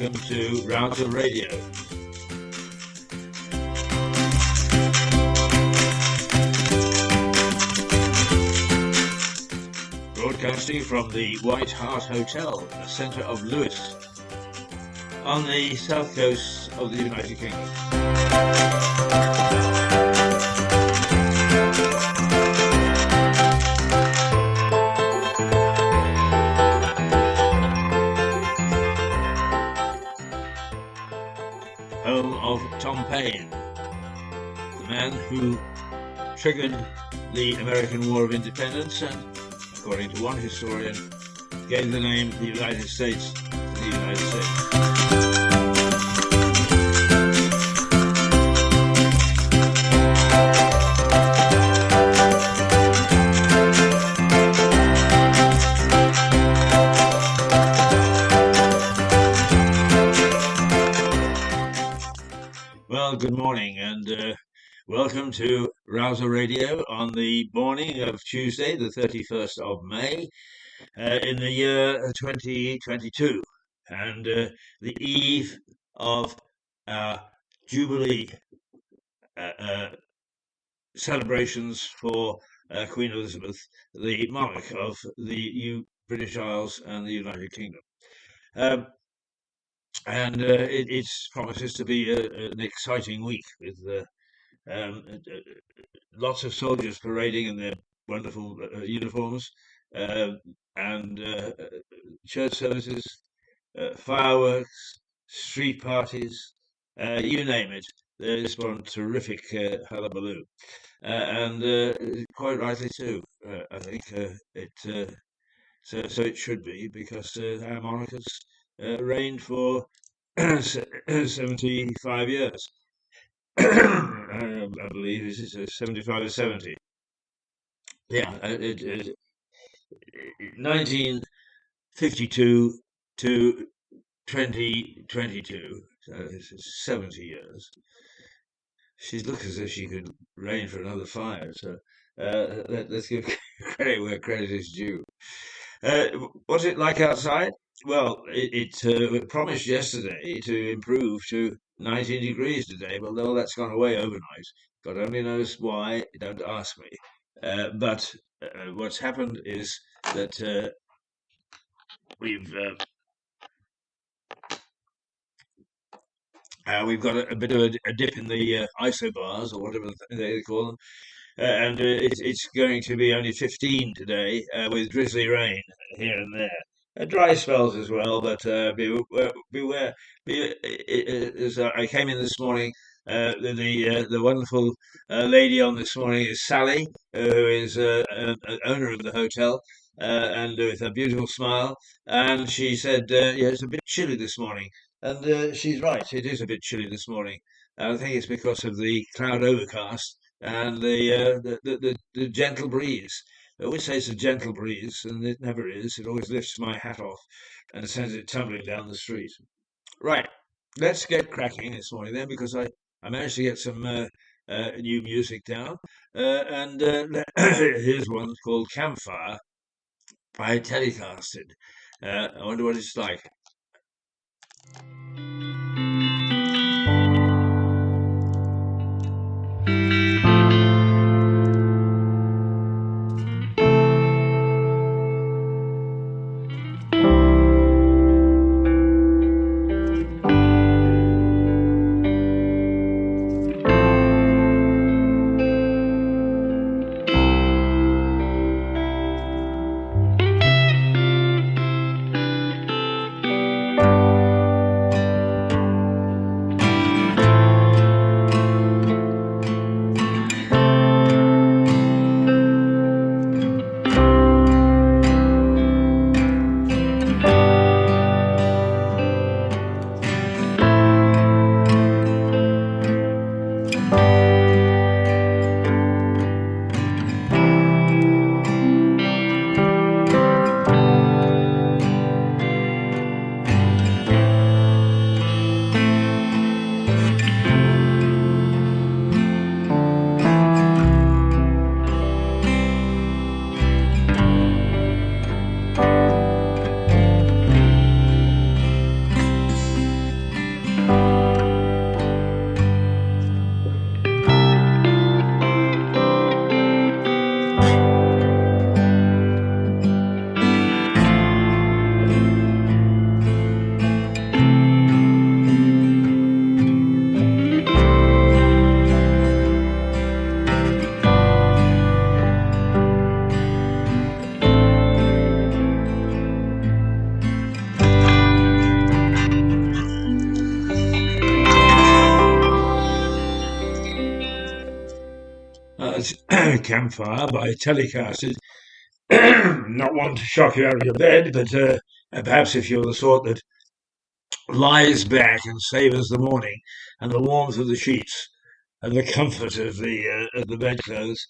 welcome to R0user Radio. Broadcasting from the White Hart Hotel in the centre of Lewes, on the south coast of the United Kingdom. Home of Tom Paine, the man who triggered the American War of Independence and, according to one historian, gave the name the United States to the United States. Well, good morning and welcome to R0user Radio on the morning of Tuesday, the 31st of May, in the year 2022, and the eve of our Jubilee celebrations for Queen Elizabeth, the monarch of the British Isles and the United Kingdom. It promises to be an exciting week with lots of soldiers parading in their wonderful uniforms, and church services, fireworks, street parties, you name it. There's one terrific hullabaloo, and quite rightly too. I think so it should be, because our monarch has reigned for 75 years. I believe it's 75 or 70. Yeah, 1952 to 2022, so it's 70 years. She looks as if she could reign for another 5, so let's give credit where credit is due. What's it like outside? Well, it promised yesterday to improve to 19 degrees today, but though that's gone away overnight. God only knows why, don't ask me. But what's happened is that we've got a bit of a dip in the isobars, or whatever they call them. And it's going to be only 15 today, with drizzly rain here and there. Dry spells as well, but beware. As I came in this morning, the wonderful lady on this morning is Sally, who is an owner of the hotel, and with a beautiful smile. And she said, "Yeah, it's a bit chilly this morning," and she's right. It is a bit chilly this morning. I think it's because of the cloud overcast and the gentle breeze. I always say it's a gentle breeze, and it never is. It always lifts my hat off and sends it tumbling down the street. Right, let's get cracking this morning then, because I managed to get some new music down. And here's one called Campfire by Telecasted. I wonder what it's like. tonight's campfire by telecasted. Not one to shock you out of your bed, but perhaps if you're the sort that lies back and savours the morning and the warmth of the sheets and the comfort of the bedclothes,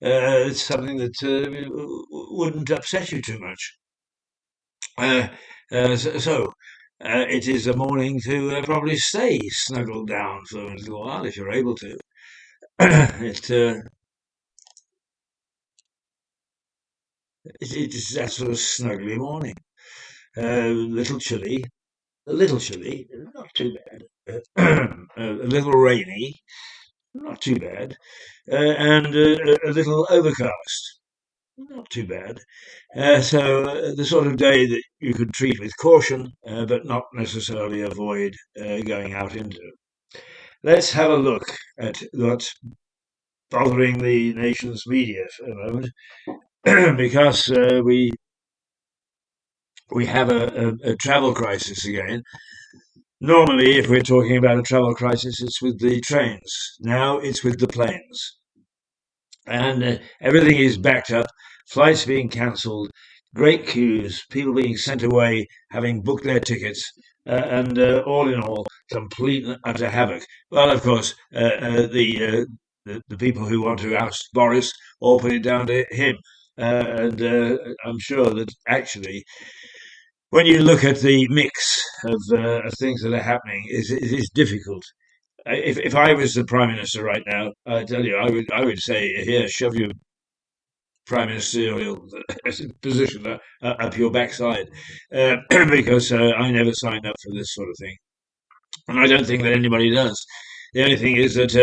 it's something that wouldn't upset you too much. Uh, so, it is a morning to probably stay snuggled down for a little while if you're able to. it, it's that sort of snuggly morning. A little chilly, not too bad. A little rainy, not too bad, and a little overcast, not too bad. So the sort of day that you could treat with caution, but not necessarily avoid going out into. Let's have a look at what's bothering the nation's media for a moment, because we have a travel crisis again. Normally, if we're talking about a travel crisis, it's with the trains. Now it's with the planes. And everything is backed up, flights being cancelled, great queues, people being sent away having booked their tickets, and all in all, complete and utter havoc. Well, of course, the people who want to oust Boris all put it down to him. And I'm sure that actually, when you look at the mix of things that are happening, it is difficult. If I was the prime minister right now, I tell you, I would say, here, shove your prime ministerial position up your backside, because I never signed up for this sort of thing, and I don't think that anybody does. The only thing is that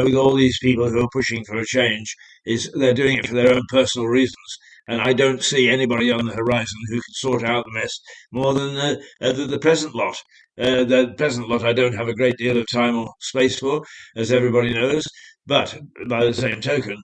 with all these people who are pushing for a change, is they're doing it for their own personal reasons, and I don't see anybody on the horizon who can sort out the mess more than the present lot. The present lot I don't have a great deal of time or space for, as everybody knows. But by the same token,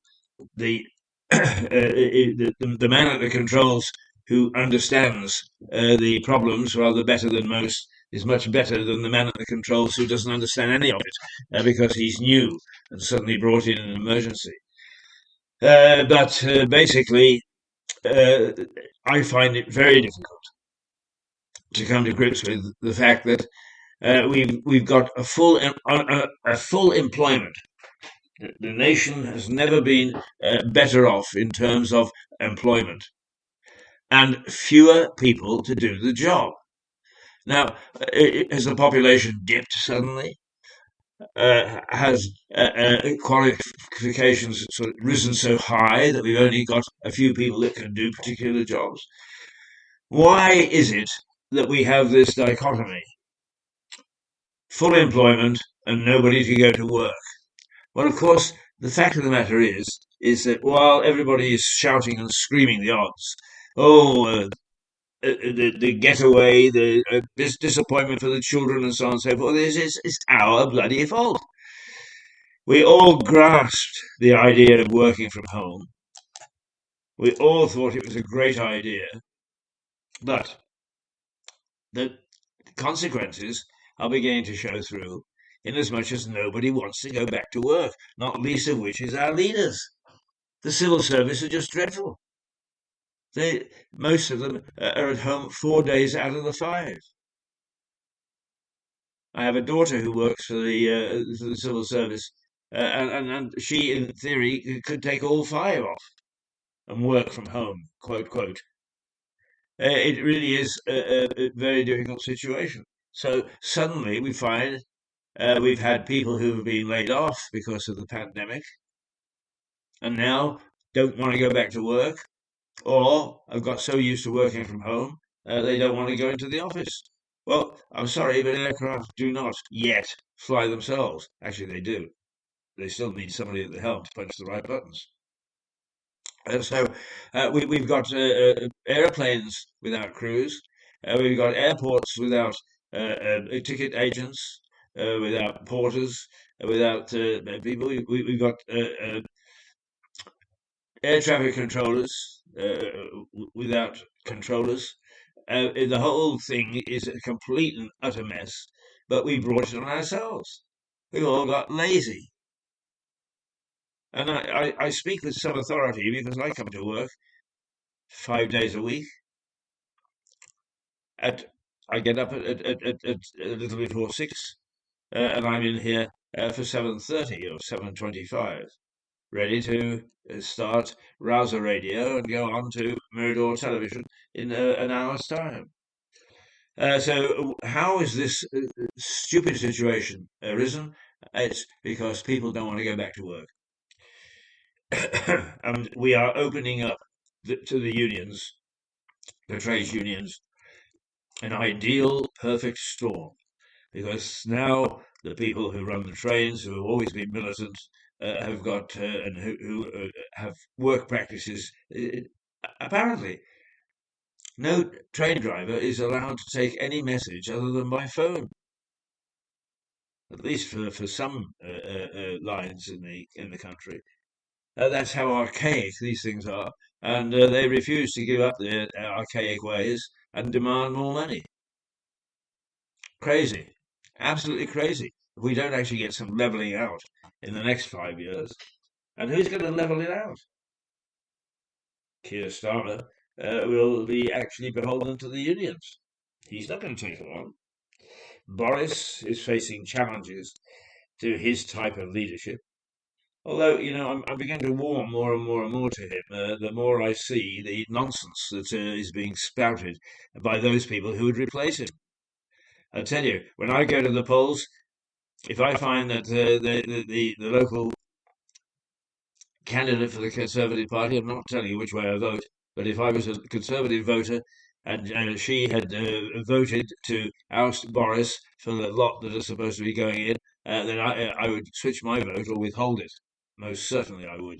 the the man at the controls who understands the problems rather better than most is much better than the man at the controls who doesn't understand any of it because he's new and suddenly brought in an emergency. But basically, uh, I find it very difficult to come to grips with the fact that we've got a full employment. The nation has never been better off in terms of employment, and fewer people to do the job. Now, has the population dipped suddenly? Has qualifications sort of risen so high that we've only got a few people that can do particular jobs? Why is it that we have this dichotomy? Full employment and nobody to go to work. Well, of course, the fact of the matter is that while everybody is shouting and screaming the odds, oh, the getaway, the disappointment for the children, and so on and so forth, is our bloody fault. We all grasped the idea of working from home. We all thought it was a great idea, but the consequences are beginning to show through, inasmuch as nobody wants to go back to work, not least of which is our leaders. The civil service are just dreadful. Most of them are at home 4 days out of the 5. I have a daughter who works for the civil service, and she, in theory, could take all 5 off and work from home, quote, quote. It really is a very difficult situation. So suddenly we find we've had people who have been laid off because of the pandemic and now don't want to go back to work, or have got so used to working from home they don't want to go into the office. Well, I'm sorry, but aircraft do not yet fly themselves. Actually, they do. They still need somebody at the helm to punch the right buttons. So we've got airplanes without crews. We've got airports without ticket agents, without porters, without people. We've got air traffic controllers without controllers. The whole thing is a complete and utter mess, but we brought it on ourselves. We all got lazy. And I speak with some authority because I come to work 5 days a week. At I get up at a little before 6, and I'm in here for 7:30 or 7:25, ready to start Rouser Radio and go on to Mirador Television in an hour's time. So how is this stupid situation arisen? It's because people don't want to go back to work. And we are opening up to the unions, the trade unions, an ideal, perfect storm. Because now the people who run the trains, who have always been militant, have got and who have work practices. Apparently, no train driver is allowed to take any message other than by phone. At least for some lines in the country. That's how archaic these things are, and they refuse to give up their archaic ways and demand more money. Crazy, absolutely crazy. If we don't actually get some leveling out in the next 5 years, and who's going to level it out? Keir Starmer will be actually beholden to the unions. He's not going to take it on. Boris is facing challenges to his type of leadership. Although, I'm beginning to warm more and more and more to him, the more I see the nonsense that is being spouted by those people who would replace him. I tell you, when I go to the polls, if I find that the local candidate for the Conservative Party, I'm not telling you which way I vote, but if I was a Conservative voter and she had voted to oust Boris for the lot that are supposed to be going in, then I would switch my vote or withhold it. Most certainly I would.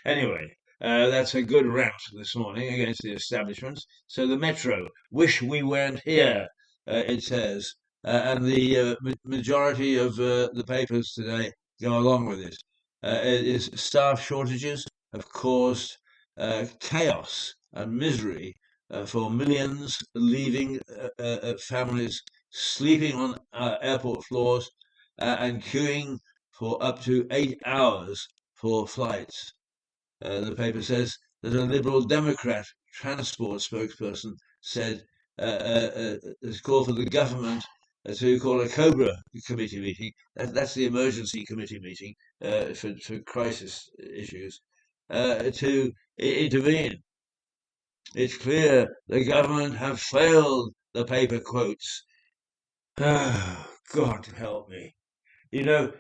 Anyway, that's a good rant this morning against the establishment. So the Metro, wish we weren't here, it says. And the majority of the papers today go along with it. Is staff shortages have caused chaos and misery for millions, leaving families sleeping on airport floors and queuing for up to 8 hours for flights. The paper says that a Liberal Democrat transport spokesperson said has called for the government to call a Cobra committee meeting. That's the emergency committee meeting for crisis issues to intervene. It's clear the government have failed, the paper quotes. Oh, God help me.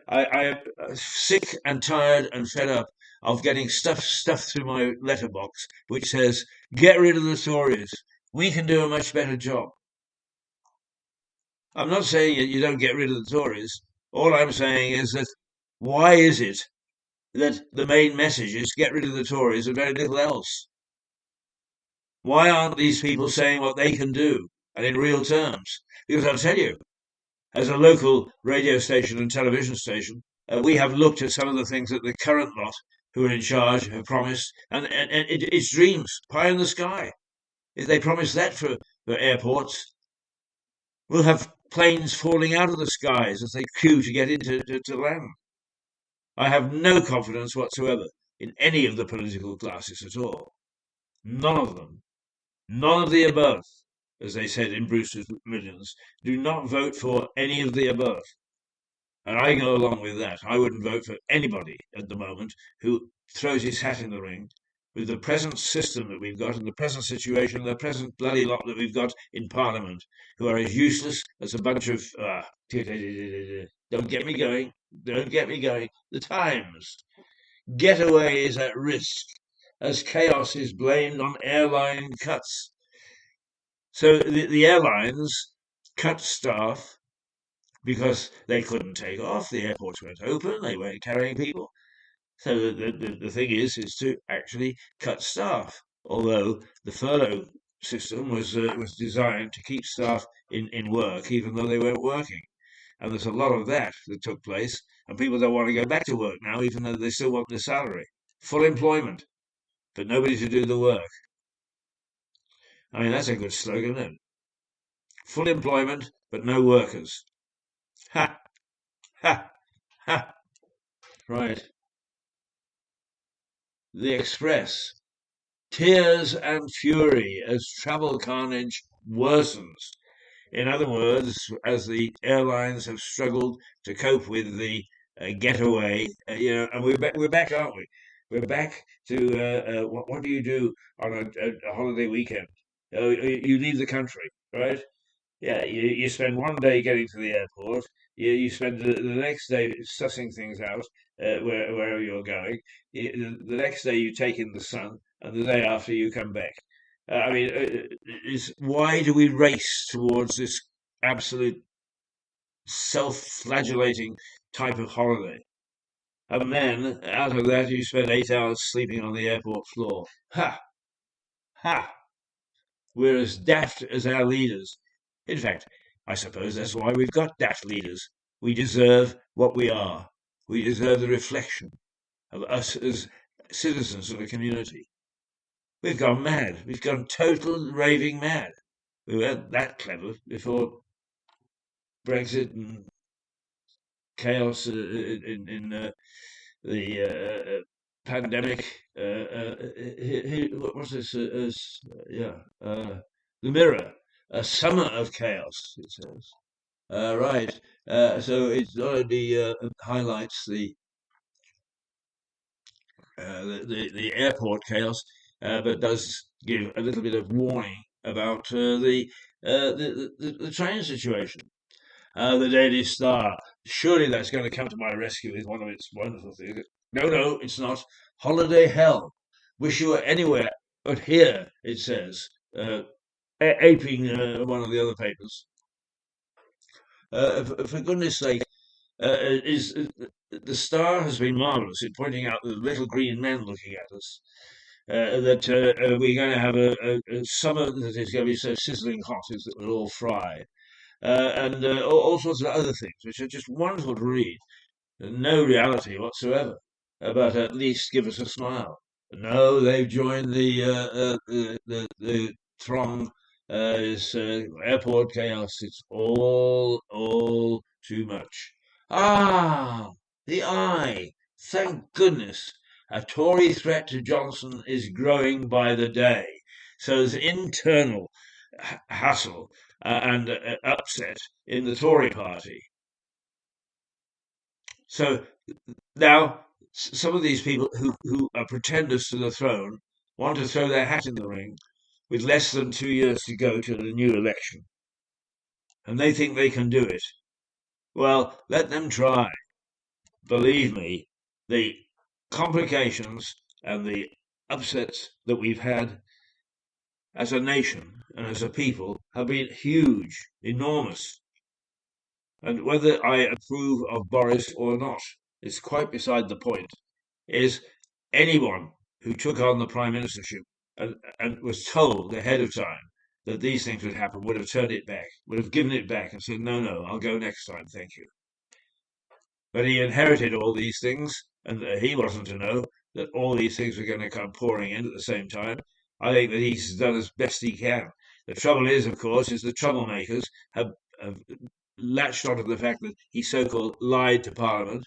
I am sick and tired and fed up of getting stuff stuffed through my letterbox which says, get rid of the Tories. We can do a much better job. I'm not saying you don't get rid of the Tories. All I'm saying is that why is it that the main message is get rid of the Tories and very little else? Why aren't these people saying what they can do and in real terms? Because I'll tell you, as a local radio station and television station, we have looked at some of the things that the current lot who are in charge have promised, and it's dreams, pie in the sky. If they promise that for airports, we'll have planes falling out of the skies as they queue to get into to land. I have no confidence whatsoever in any of the political classes at all. None of them. None of the above, as they said in Bruce's Millions. Do not vote for any of the above. And I go along with that. I wouldn't vote for anybody at the moment who throws his hat in the ring with the present system that we've got and the present situation, the present bloody lot that we've got in Parliament, who are as useless as a bunch of. Don't get me going. Don't get me going. The Times. Getaway is at risk as chaos is blamed on airline cuts. So the airlines cut staff because they couldn't take off. The airports weren't open. They weren't carrying people. So the thing is to actually cut staff. Although the furlough system was designed to keep staff in work, even though they weren't working. And there's a lot of that took place, and people don't want to go back to work now, even though they still want their salary. Full employment, but nobody to do the work. I mean, that's a good slogan, isn't it? Full employment, but no workers. Ha! Ha! Ha! Right. the Express. Tears and fury as travel carnage worsens. In other words, as the airlines have struggled to cope with the getaway, and we're back, aren't we? We're back to what do you do on a holiday weekend? You leave the country, right? Yeah, you spend one day getting to the airport. You spend the next day sussing things out wherever you're going. The next day you take in the sun, and the day after you come back. I mean, why do we race towards this absolute self-flagellating type of holiday? And then out of that, you spend 8 hours sleeping on the airport floor. Ha! Ha! We're as daft as our leaders. In fact, I suppose that's why we've got daft leaders. We deserve what we are. We deserve the reflection of us as citizens of a community. We've gone mad. We've gone total raving mad. We weren't that clever before Brexit and chaos in the pandemic. What was this? Yeah, the Mirror, a summer of chaos. It says. Right. So it not only highlights the airport chaos, but does give a little bit of warning about the train situation. The Daily Star. Surely that's going to come to my rescue with one of its wonderful things. No, no, it's not. Holiday hell. Wish you were anywhere but here, it says, aping one of the other papers. For goodness sake, is the Star has been marvelous in pointing out the little green men looking at us. That we're going to have a summer that is going to be so sizzling hot is that we'll all fry. And all sorts of other things, which are just wonderful to read. No reality whatsoever, but at least give us a smile. No, they've joined the throng. It's airport chaos. It's all too much. Ah, the eye. Thank goodness. A Tory threat to Johnson is growing by the day. So there's internal hassle and upset in the Tory party. So now some of these people who are pretenders to the throne want to throw their hat in the ring with less than 2 years to go to the new election. And they think they can do it. Well, let them try. Believe me, the complications and the upsets that we've had as a nation and as a people have been huge, enormous. And whether I approve of Boris or not is quite beside the point. Is anyone who took on the prime ministership and was told ahead of time that these things would happen would have turned it back, would have given it back and said, no, no, I'll go next time, thank you. But he inherited all these things, and he wasn't to know that all these things were going to come pouring in at the same time. I think that he's done as best he can. The trouble is, of course, is the troublemakers have latched onto the fact that he so-called lied to Parliament,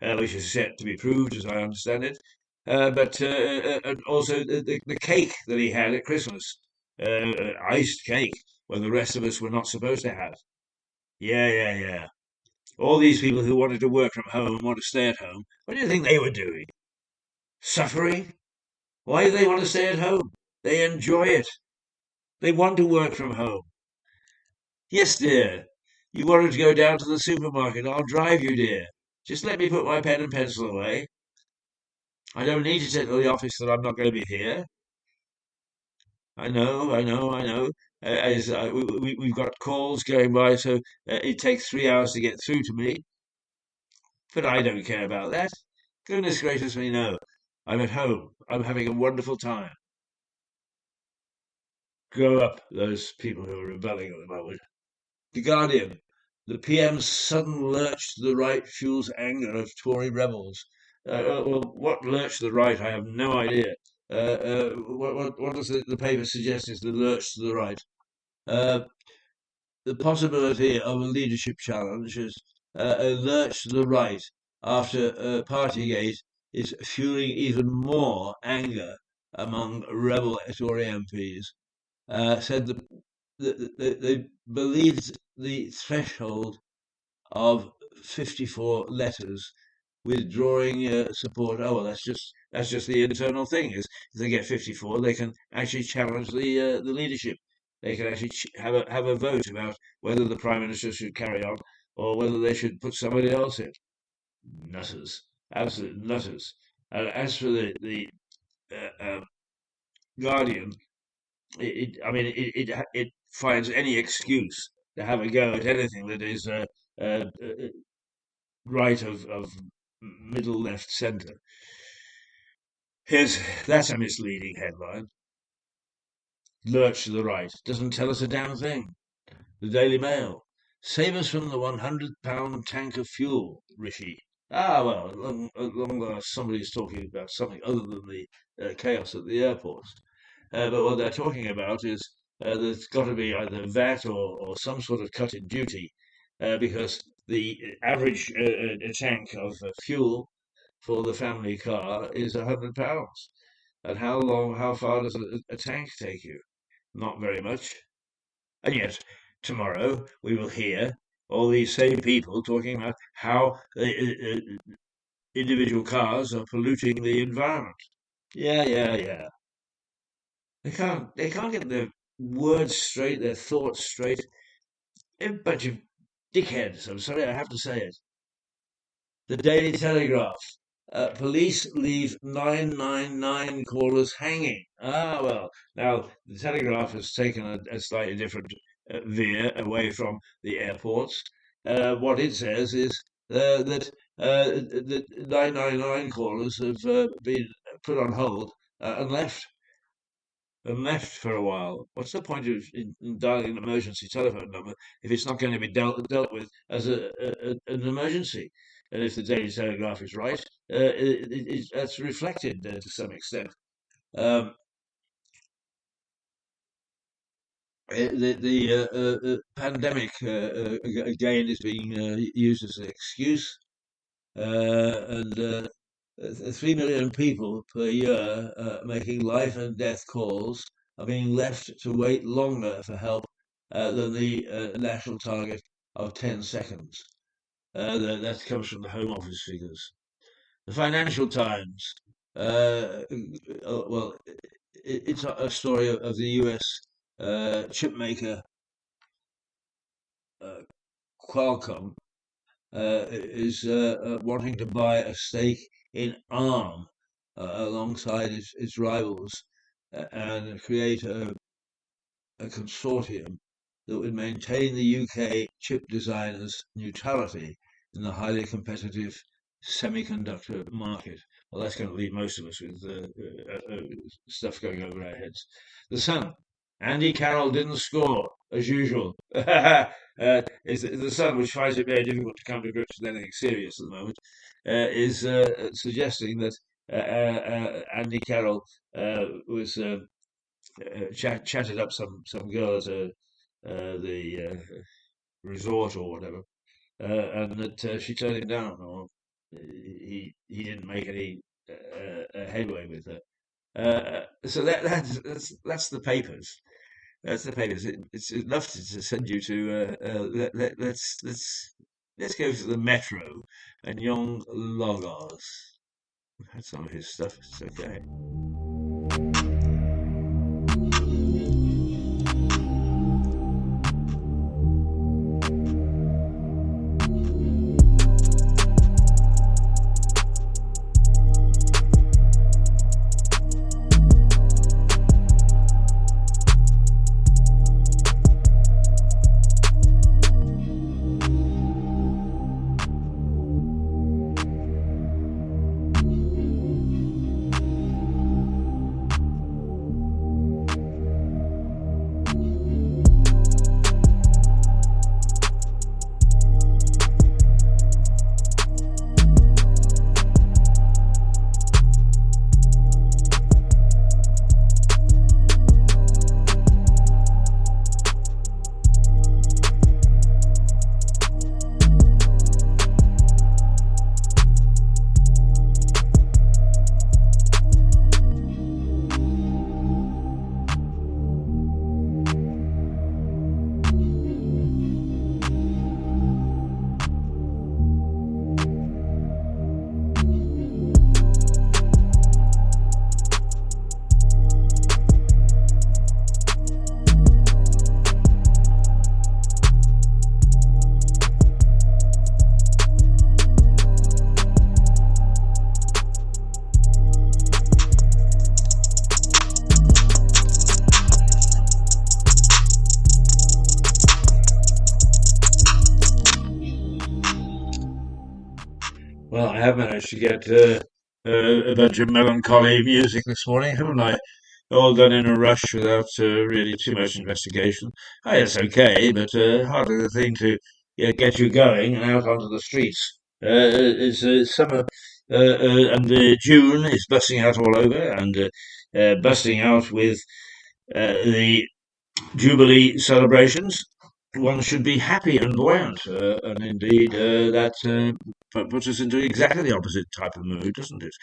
which is yet to be proved, as I understand it. But and also the cake that he had at Christmas, iced cake, when the rest of us were not supposed to have. Yeah, yeah, yeah. All these people who wanted to work from home, want to stay at home, what do you think they were doing? Suffering? Why do they want to stay at home? They enjoy it. They want to work from home. Yes, dear. You wanted to go down to the supermarket. I'll drive you, dear. Just let me put my pen and pencil away. I don't need to tell the office that I'm not going to be here. I know, I know, I know. As we've got calls going by, so it takes 3 hours to get through to me. But I don't care about that. Goodness gracious me, no. I'm at home. I'm having a wonderful time. Grow up, those people who are rebelling at the moment. The Guardian. The PM's sudden lurch to the right fuels anger of Tory rebels. Well, what lurch to the right? I have no idea. What does the paper suggest is the lurch to the right? Uh, the possibility of a leadership challenge is a lurch to the right after Partygate is fueling even more anger among rebel Tory MPs. Said that they believed the threshold of 54 letters withdrawing support. Oh well, that's just the internal thing. Is if they get 54, they can actually challenge the leadership. They can actually have a vote about whether the prime minister should carry on or whether they should put somebody else in. Nutters, absolute nutters. And as for the Guardian, I mean, it finds any excuse to have a go at anything that is right of middle, left, centre. That's a misleading headline. Lurch to the right doesn't tell us a damn thing. The Daily Mail. Save us from the £100 tank of fuel, Rishi. Ah, well, long last somebody's talking about something other than the chaos at the airport. But what they're talking about is there's got to be either VAT or some sort of cut in duty because the average tank of fuel for the family car is £100. And how far does a tank take you? Not very much. And yet, tomorrow we will hear all these same people talking about how individual cars are polluting the environment. Yeah, yeah, yeah. They can't get their words straight, their thoughts straight. They're a bunch of dickheads. I'm sorry, I have to say it. The Daily Telegraph. Police leave 999 callers hanging. Ah, well, now the Telegraph has taken a slightly different veer away from the airports. What it says is that the 999 callers have been put on hold and left for a while. What's the point of in dialing an emergency telephone number if it's not going to be dealt with as an emergency? And if the Daily Telegraph is right, that's reflected to some extent. Um, the pandemic again is being used as an excuse, and 3 million people per year making life and death calls are being left to wait longer for help than the national target of 10 seconds. That comes from the Home Office figures. The Financial Times. Well, it's a story of the US chip maker Qualcomm is wanting to buy a stake in ARM alongside its rivals and create a consortium that would maintain the UK chip designers' neutrality in the highly competitive semiconductor market. Well, that's going to leave most of us with stuff going over our heads. The Sun. Andy Carroll didn't score, as usual. Is the Sun, which finds it very difficult to come to grips with anything serious at the moment, is suggesting that Andy Carroll was chatted up some girl at the resort or whatever, and that she turned him down, or he didn't make any headway with her. So that's the papers. That's the papers. It's enough to send you to let's go to the Metro and Young Logos. I've had some of his stuff. It's okay. Well, I have managed to get a bunch of melancholy music this morning, haven't I? All done in a rush without really too much investigation. Oh, it's okay, but hardly the thing to get you going and out onto the streets. It's summer, and June is busting out all over, and busting out with the Jubilee celebrations. One should be happy and buoyant, and indeed that puts us into exactly the opposite type of mood, doesn't it?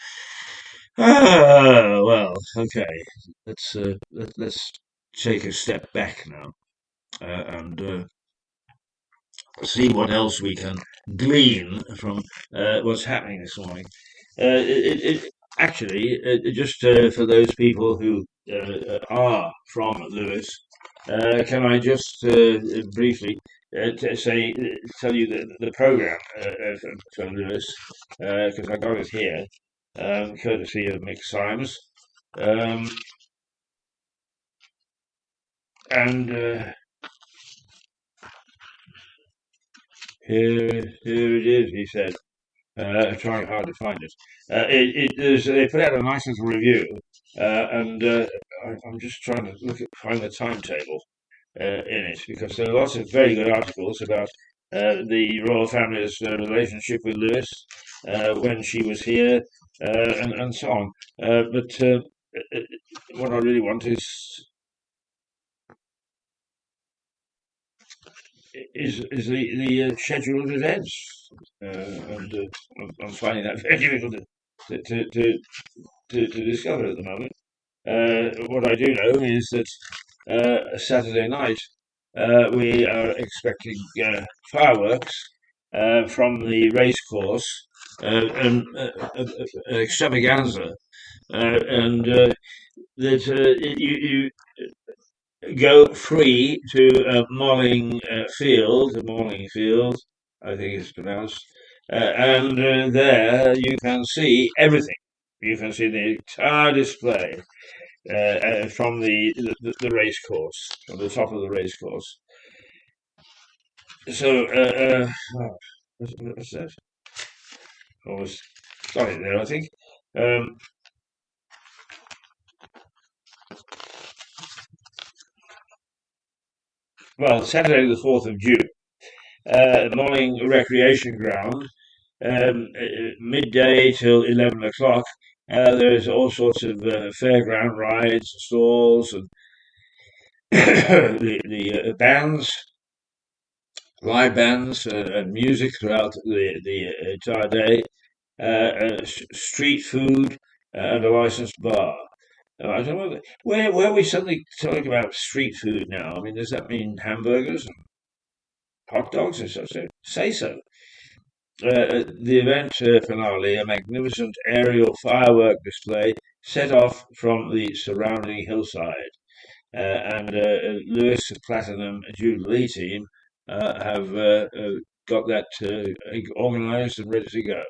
Ah, well, okay. Let's take a step back now and see what else we can glean from what's happening this morning. Actually, just for those people who are from Lewis, can I just briefly tell you the program from Lewis, because I got it here, courtesy of Mick Symes. And here it is, he said. Trying hard to find it. They put out a nice little review, and I'm just trying to find the timetable in it, because there are lots of very good articles about the royal family's relationship with Lewis when she was here, and so on. But what I really want is the schedule of events, and I'm finding that very difficult to discover at the moment. What I do know is that Saturday night we are expecting fireworks from the racecourse, and an extravaganza, and that you go free to Malling Field, I think it's pronounced, and there you can see everything. You can see the entire display from the race course, from the top of the race course. So, what's that? I was starting there, I think. Well, Saturday the 4th of June, Malling Recreation Ground, midday till 11 o'clock. There's all sorts of fairground rides, stalls, and the bands, live bands, and music throughout the entire day, street food, and a licensed bar. I don't know where are we suddenly talking about street food now. I mean, does that mean hamburgers and hot dogs or so? Say so. The event finale, a magnificent aerial firework display set off from the surrounding hillside, and Lewis Platinum Jubilee team have got that organised and ready to go.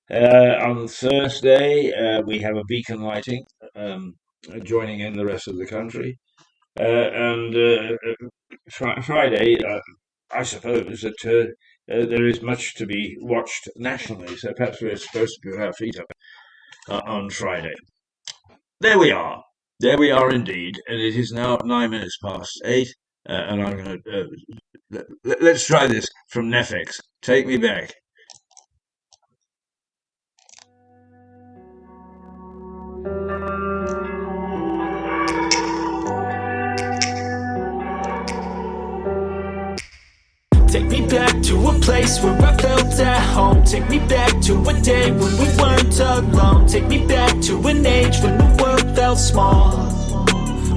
On Thursday, we have a beacon lighting, joining in the rest of the country. And Friday, I suppose that there is much to be watched nationally, so perhaps we're supposed to put our feet up on Friday. There we are. There we are indeed. And it is now 9 minutes past 8, and I'm going to... let's try this from Netflix. Take me back. Take me back to a place where I felt at home. Take me back to a day when we weren't alone. Take me back to an age when the world felt small.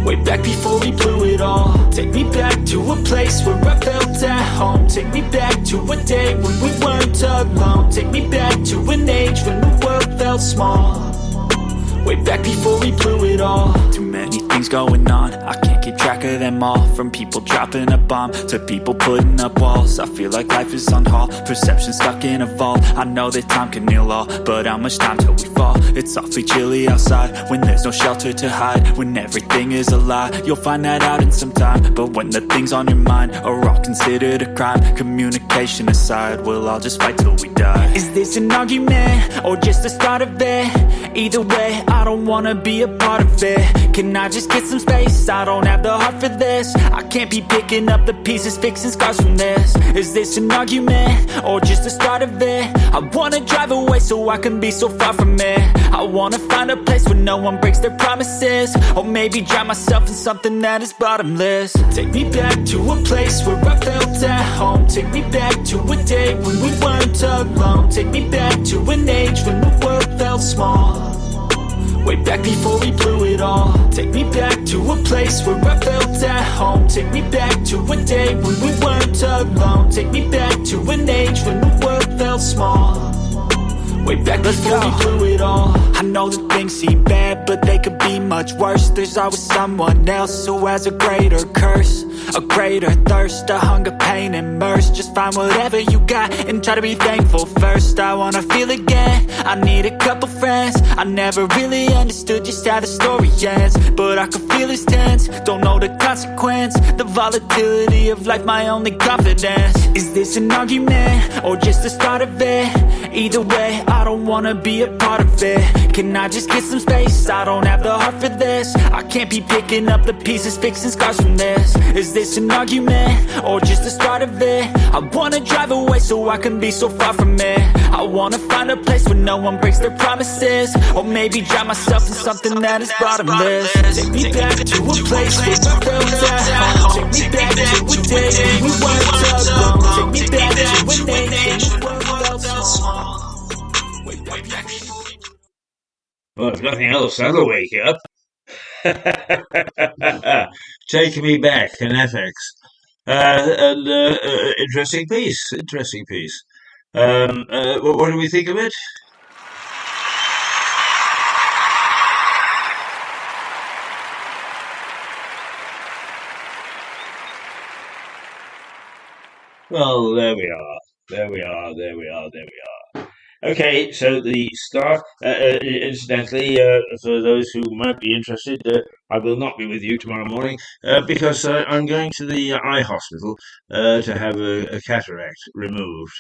Way back before we blew it all. Take me back to a place where I felt at home. Take me back to a day when we weren't alone. Take me back to an age when the world felt small. way back before we blew it all. Too many things going on, I can't keep track of them all. From people dropping a bomb to people putting up walls. I feel like life is on hold, perception stuck in a vault. I know that time can heal all, but how much time till we fall? It's awfully chilly outside when there's no shelter to hide. When everything is a lie, you'll find that out in some time. But when the things on your mind are all considered a crime, communication aside, we'll all just fight till we die. Is this an argument or just the start of it? Either way, I don't wanna be a part of it. Can I just get some space? I don't have the heart for this. I can't be picking up the pieces, fixing scars from this. Is this an argument or just the start of it? I wanna drive away so I can be so far from it. I wanna find a place where no one breaks their promises, or maybe drown myself in something that is bottomless. Take me back to a place where I felt at home. Take me back to a day when we weren't alone. Take me back to an age when the world felt small, way back before we blew it all. Take me back to a place where I felt at home. Take me back to a day when we weren't alone. Take me back to an age when the world felt small, way back before we blew it all. I know that things seem bad, but they could be much worse. There's always someone else who has a greater curse, a greater thirst, a hunger, pain, and mercy. Just find whatever you got and try to be thankful first. I wanna feel again, I need a couple friends. I never really understood just how the story ends, but I can feel it's tense, don't know the consequence. The volatility of life, my only confidence. Is this an argument or just the start of it? Either way, I don't wanna be a part of it. Can I just get some space? I don't have the heart for this. I can't be picking up the pieces, fixing scars from this. Is this an argument or just the start of it? I wanna drive away so I can be so far from it. I wanna find a place where no one breaks their promises, or maybe drown myself in something that is bottomless. Take me back to a place where I felt at home. Take me back to a day when we weren't alone. Take me back to an age when the world felt small. Well, if nothing else, that'll wake you up. Taking Me Back, an FX. Interesting piece. Interesting piece. What do we think of it? Well, there we are. There we are. There we are. There we are. Okay, so the start. Incidentally, for those who might be interested, I will not be with you tomorrow morning because I'm going to the eye hospital to have a cataract removed,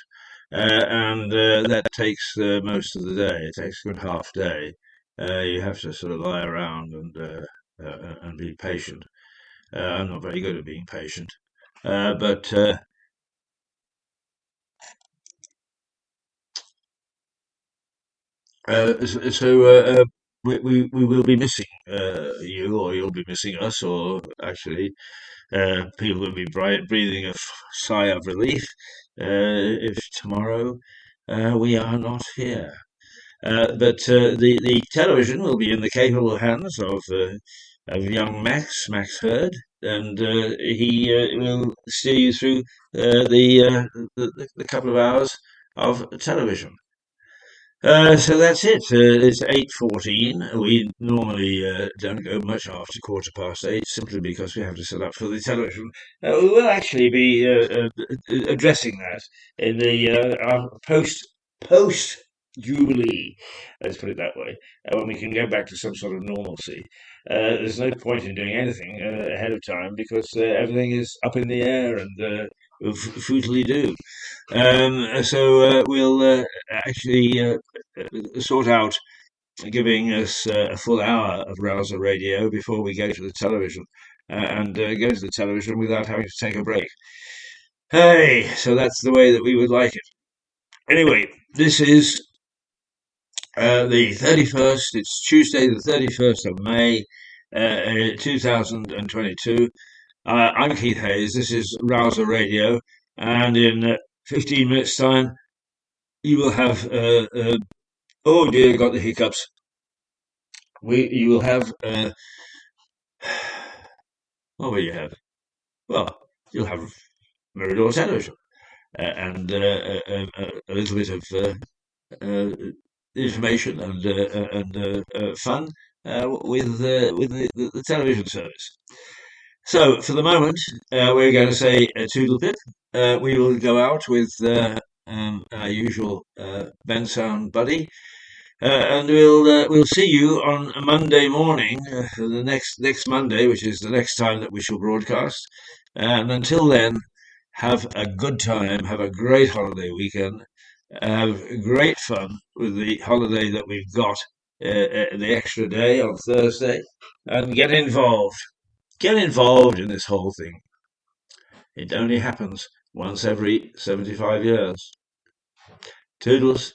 and that takes most of the day. It takes a good half day. You have to sort of lie around and be patient. I'm not very good at being patient, but. So we will be missing you, or you'll be missing us, or actually people will be breathing a sigh of relief if tomorrow we are not here. But the television will be in the capable hands of young Max Hurd, and he will steer you through the couple of hours of television. So that's it. It's 8:14. We normally don't go much after 8:15, simply because we have to set up for the television. We will actually be addressing that in the our post Jubilee. Let's put it that way. When we can go back to some sort of normalcy. There's no point in doing anything ahead of time because everything is up in the air and will futilely do. So we'll actually sort out giving us a full hour of Rouser Radio before we go to the television and go to the television without having to take a break. Hey, so that's the way that we would like it. Anyway, this is the 31st. It's Tuesday, the 31st of May, 2022. I'm Keith Hayes. This is Rouser Radio, and in 15 minutes' time, you will have. Oh dear, got the hiccups. You will have. What will you have? Well, you'll have Mirador television and a little bit of information and fun with the television service. So for the moment, we're going to say toodle pip. We will go out with our usual Ben Sound buddy, and we'll see you on a Monday morning, the next Monday, which is the next time that we shall broadcast. And until then, have a good time, have a great holiday weekend, have great fun with the holiday that we've got, the extra day on Thursday, and get involved. Get involved in this whole thing. It only happens once every 75 years. Toodles.